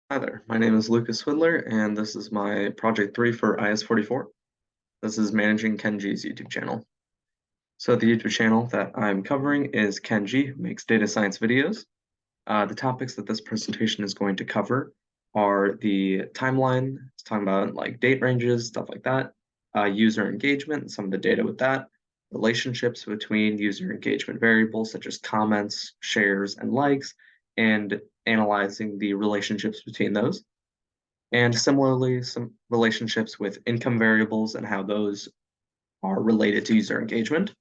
Hi there, my name is Lucas Swidler, and this is my project 3 for IS44. This is managing Kenji's YouTube channel. So the YouTube channel that I'm covering is Kenji, who makes data science videos. The topics that this presentation is going to cover are the timeline, it's talking about like date ranges, stuff like that, user engagement, and some of the data with that, relationships between user engagement variables such as comments, shares, and likes, and analyzing the relationships between those. And similarly, some relationships with income variables and how those are related to user engagement.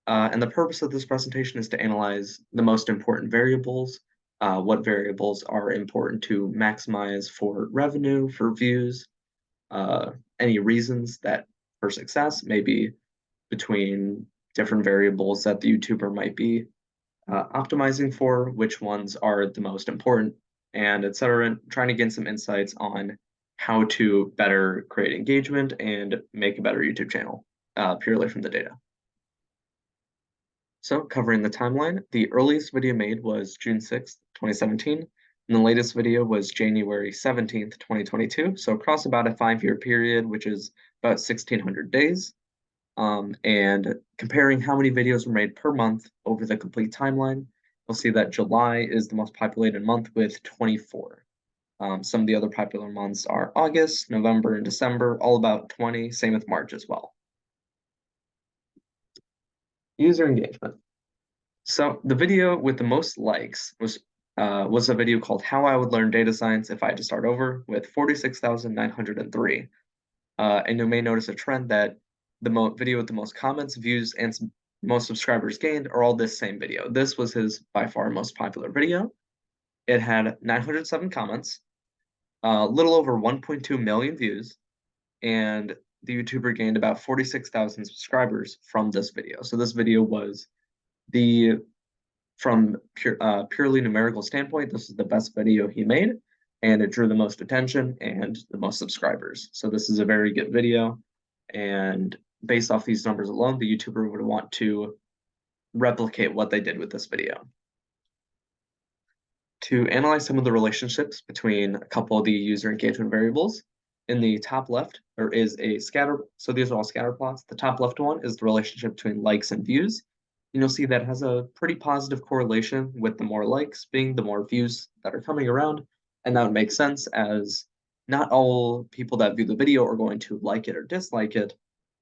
And the purpose of this presentation is to analyze the most important variables, what variables are important to maximize for revenue, for views, any reasons that for success, maybe between different variables that the YouTuber might be optimizing for, which ones are the most important, and etc. Trying to get some insights on how to better create engagement and make a better YouTube channel purely from the data. So covering the timeline, the earliest video made was June 6th, 2017, and the latest video was January 17th, 2022. So across about a 5-year period, which is about 1,600 days. And comparing how many videos were made per month over the complete timeline, you'll see that July is the most populated month with 24. Some of the other popular months are August, November, and December, all about 20, same with March as well. User engagement. So the video with the most likes was a video called How I Would Learn Data Science If I Had to Start Over with 46,903. And you may notice a trend that the video with the most comments, views, and most subscribers gained are all this same video. This was his by far most popular video. It had 907 comments, a little over 1.2 million views, and the YouTuber gained about 46,000 subscribers from this video. So this video was from purely numerical standpoint, this is the best video he made, and it drew the most attention and the most subscribers. So this is a very good video, and based off these numbers alone, the YouTuber would want to replicate what they did with this video. To analyze some of the relationships between a couple of the user engagement variables, in the top left, there is a scatter. So these are all scatter plots. The top left one is the relationship between likes and views. And you'll see that has a pretty positive correlation with the more likes being the more views that are coming around. And that would make sense as not all people that view the video are going to like it or dislike it,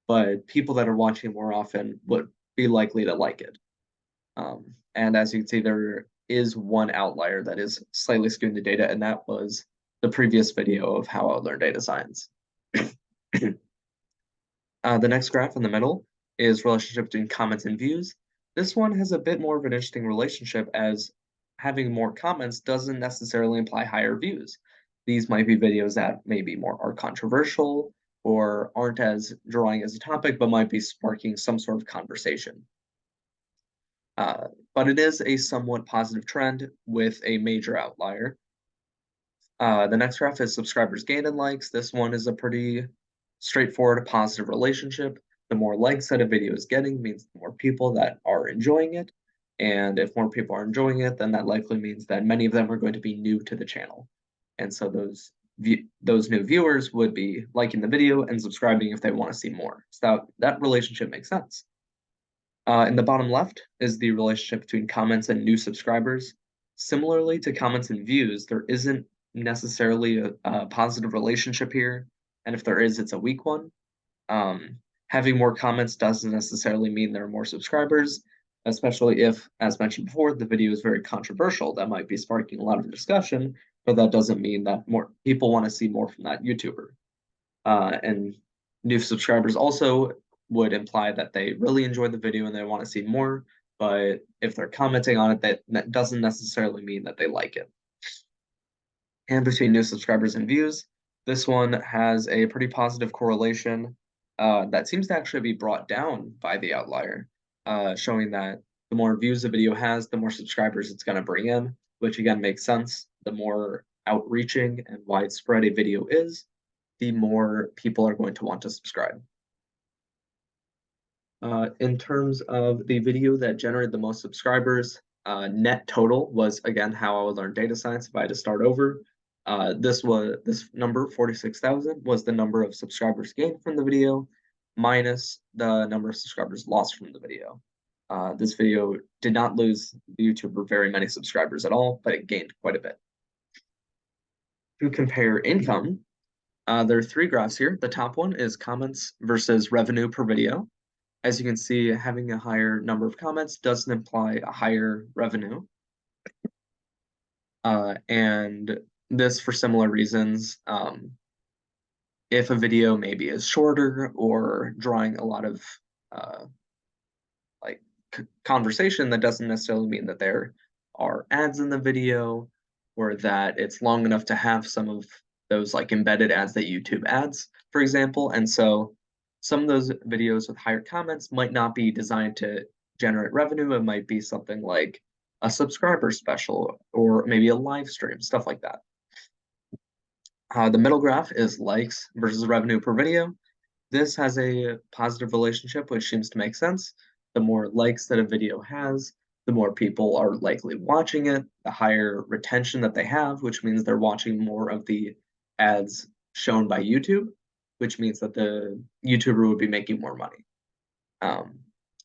but people that are watching more often would be likely to like it. And as you can see, there is one outlier that is slightly skewing the data, and that was the previous video of how I would learn data science. The next graph in the middle is relationship between comments and views. This one has a bit more of an interesting relationship, as having more comments doesn't necessarily imply higher views. These might be videos that maybe more are controversial or aren't as drawing as a topic, but might be sparking some sort of conversation. But it is a somewhat positive trend with a major outlier. The next graph is subscribers gained and likes. This one is a pretty straightforward positive relationship. The more likes that a video is getting means the more people that are enjoying it. And if more people are enjoying it, then that likely means that many of them are going to be new to the channel. And so those new viewers would be liking the video and subscribing if they want to see more. So that relationship makes sense. In the bottom left is the relationship between comments and new subscribers. Similarly to comments and views, there isn't necessarily a positive relationship here, and if there is, it's a weak one. Having more comments doesn't necessarily mean there are more subscribers, especially if, as mentioned before, the video is very controversial. That might be sparking a lot of discussion, but that doesn't mean that more people want to see more from that YouTuber. And new subscribers also would imply that they really enjoyed the video and they want to see more, but if they're commenting on it, that doesn't necessarily mean that they like it. And between new subscribers and views, this one has a pretty positive correlation that seems to actually be brought down by the outlier, showing that the more views a video has, the more subscribers it's going to bring in, which again makes sense. The more outreaching and widespread a video is, the more people are going to want to subscribe. In terms of the video that generated the most subscribers, net total was, again, how I would learn data science if I had to start over. This number 46,000 was the number of subscribers gained from the video minus the number of subscribers lost from the video. This video did not lose the YouTuber very many subscribers at all, but it gained quite a bit. To compare income, there are three graphs here. The top one is comments versus revenue per video. As you can see, having a higher number of comments doesn't imply a higher revenue. And this for similar reasons. If a video maybe is shorter or drawing a lot of like conversation, that doesn't necessarily mean that there are ads in the video or that it's long enough to have some of those like embedded ads that YouTube adds, for example. And so some of those videos with higher comments might not be designed to generate revenue. It might be something like a subscriber special or maybe a live stream, stuff like that. The middle graph is likes versus revenue per video. This has a positive relationship, which seems to make sense. The more likes that a video has, the more people are likely watching it, the higher retention that they have, which means they're watching more of the ads shown by YouTube, which means that the YouTuber would be making more money.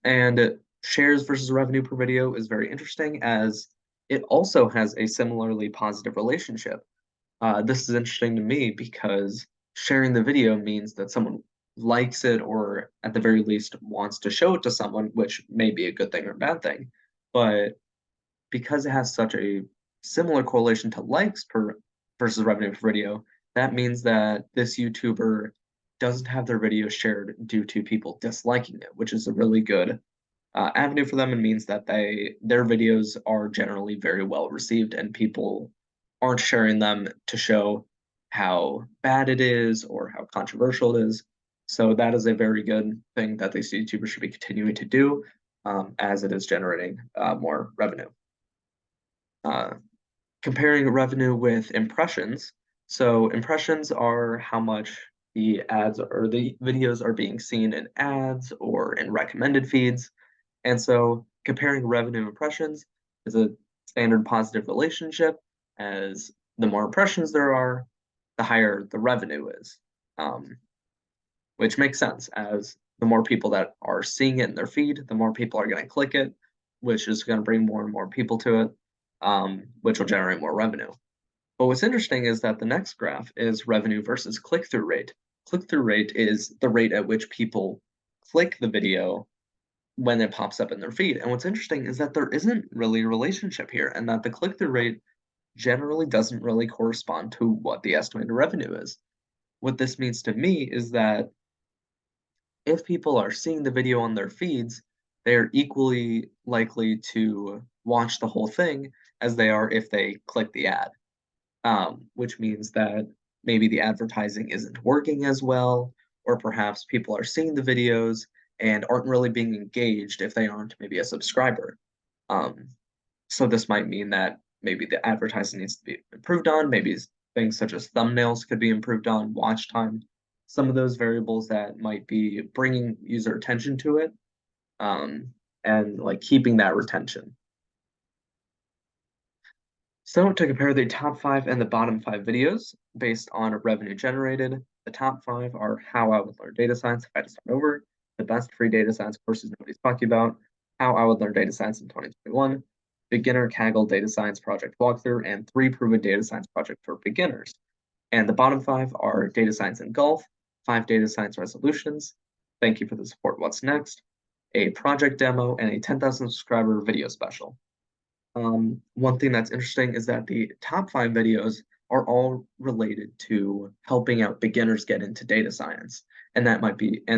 And shares versus revenue per video is very interesting as it also has a similarly positive relationship. This is interesting to me because sharing the video means that someone likes it or at the very least wants to show it to someone, which may be a good thing or a bad thing. But because it has such a similar correlation to likes per versus revenue per video, that means that this YouTuber doesn't have their video shared due to people disliking it, which is a really good avenue for them and means that their videos are generally very well received and people aren't sharing them to show how bad it is or how controversial it is. So that is a very good thing that these YouTubers should be continuing to do as it is generating more revenue. Comparing revenue with impressions. So impressions are how much the ads or the videos are being seen in ads or in recommended feeds. And so comparing revenue impressions is a standard positive relationship, as the more impressions there are, the higher the revenue is, which makes sense as the more people that are seeing it in their feed, the more people are going to click it, which is going to bring more and more people to it, which will generate more revenue. But what's interesting is that the next graph is revenue versus click-through rate. Click-through rate is the rate at which people click the video when it pops up in their feed. And what's interesting is that there isn't really a relationship here, and that the click-through rate generally doesn't really correspond to what the estimated revenue is. What this means to me is that if people are seeing the video on their feeds, they're equally likely to watch the whole thing as they are if they click the ad, which means that maybe the advertising isn't working as well, or perhaps people are seeing the videos and aren't really being engaged if they aren't maybe a subscriber. So this might mean that maybe the advertising needs to be improved on, maybe things such as thumbnails could be improved on, watch time, some of those variables that might be bringing user attention to it, and like keeping that retention. So to compare the top 5 and the bottom 5 videos based on revenue generated, the top 5 are How I Would Learn Data Science If I Had to Start Over, the best free data science courses nobody's talking about, How I Would Learn Data Science in 2021, Beginner Kaggle Data Science Project Walkthrough, and 3 Proven Data Science Project for Beginners. And the bottom 5 are Data Science in Golf, 5 Data Science Resolutions, Thank You for the Support, What's Next, a project demo, and a 10,000 subscriber video special. One thing that's interesting is that the top 5 videos are all related to helping out beginners get into data science. And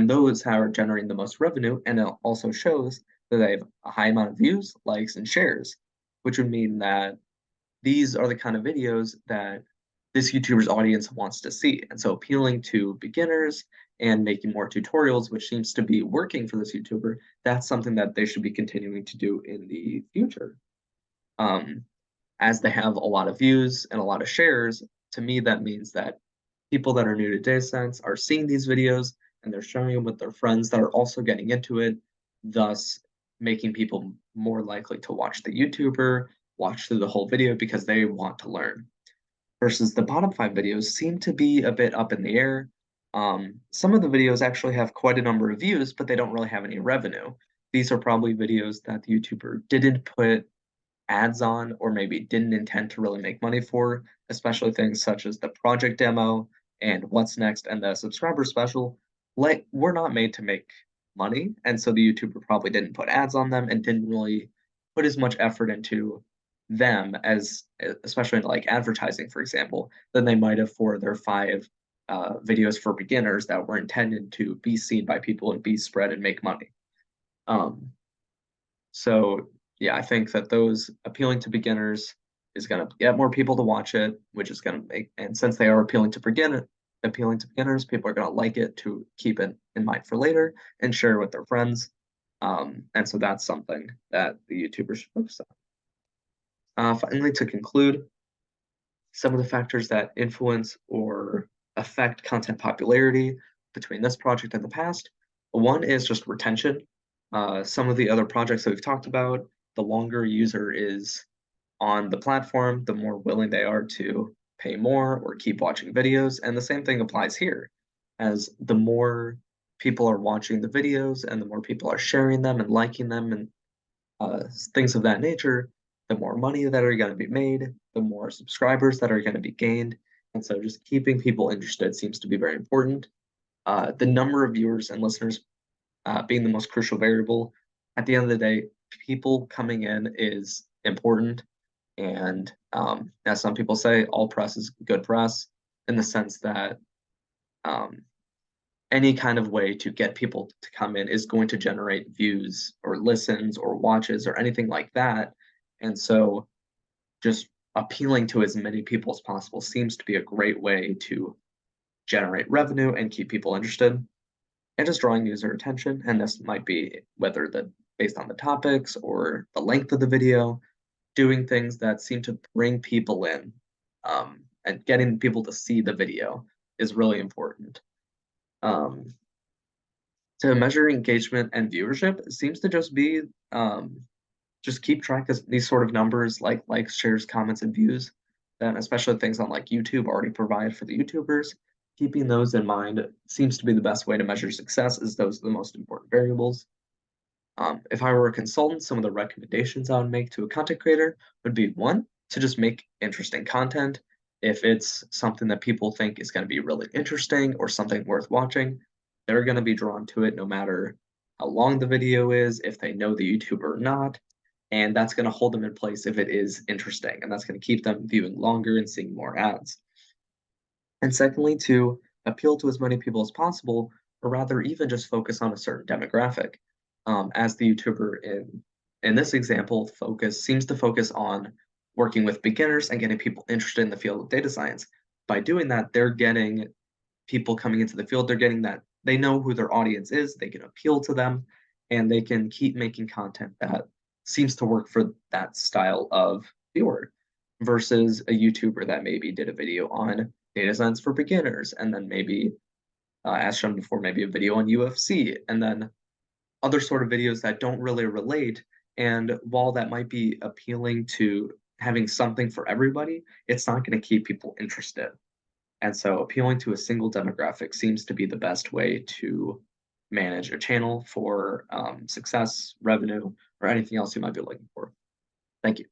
those are generating the most revenue. And it also shows that they have a high amount of views, likes, and shares, which would mean that these are the kind of videos that this YouTuber's audience wants to see. And so appealing to beginners and making more tutorials, which seems to be working for this YouTuber, that's something that they should be continuing to do in the future. As they have a lot of views and a lot of shares, to me, that means that people that are new to data science are seeing these videos and they're sharing them with their friends that are also getting into it, thus making people more likely to watch the YouTuber, watch through the whole video because they want to learn. versus the bottom 5 videos seem to be a bit up in the air. Some of the videos actually have quite a number of views, but they don't really have any revenue. These are probably videos that the YouTuber didn't put ads on or maybe didn't intend to really make money for, especially things such as the project demo and what's next and the subscriber special. Like, we're not made to make money, and so the YouTuber probably didn't put ads on them and didn't really put as much effort into them as especially into like advertising, for example, than they might have for their 5 videos for beginners that were intended to be seen by people and be spread and make money. Um, so yeah, I think that those appealing to beginners is going to get more people to watch it, which is going to make, and since they are appealing to beginners, people are going to like it to keep it in mind for later and share with their friends. And so that's something that the YouTubers should focus on. Finally, to conclude, some of the factors that influence or affect content popularity between this project and the past. One is just retention. Some of the other projects that we've talked about, the longer a user is on the platform, the more willing they are to pay more or keep watching videos. And the same thing applies here, as the more people are watching the videos and the more people are sharing them and liking them and things of that nature, the more money that are going to be made, the more subscribers that are going to be gained. And so just keeping people interested seems to be very important. The number of viewers and listeners being the most crucial variable. At the end of the day, people coming in is important. And as some people say, all press is good press in the sense that um, any kind of way to get people to come in is going to generate views or listens or watches or anything like that. And so just appealing to as many people as possible seems to be a great way to generate revenue and keep people interested and just drawing user attention. And this might be whether the based on the topics or the length of the video, doing things that seem to bring people in and getting people to see the video is really important. Um, to measure engagement and viewership seems to just be just keep track of these sort of numbers like likes, shares, comments, and views. Then especially things on like YouTube already provide for the YouTubers. Keeping those in mind seems to be the best way to measure success, as those are the most important variables. If I were a consultant, some of the recommendations I would make to a content creator would be one, to just make interesting content. If it's something that people think is going to be really interesting or something worth watching, they're going to be drawn to it no matter how long the video is, if they know the YouTuber or not. And that's going to hold them in place if it is interesting. And that's going to keep them viewing longer and seeing more ads. And secondly, to appeal to as many people as possible, or rather even just focus on a certain demographic. As the YouTuber in this example seems to focus on working with beginners and getting people interested in the field of data science. By doing that, they're getting people coming into the field, they're getting that they know who their audience is, they can appeal to them, and they can keep making content that seems to work for that style of viewer versus a YouTuber that maybe did a video on data science for beginners, and then maybe, as shown before, maybe a video on UFC, and then other sort of videos that don't really relate. And while that might be appealing to having something for everybody, it's not going to keep people interested. And so appealing to a single demographic seems to be the best way to manage a channel for success, revenue, or anything else you might be looking for. Thank you.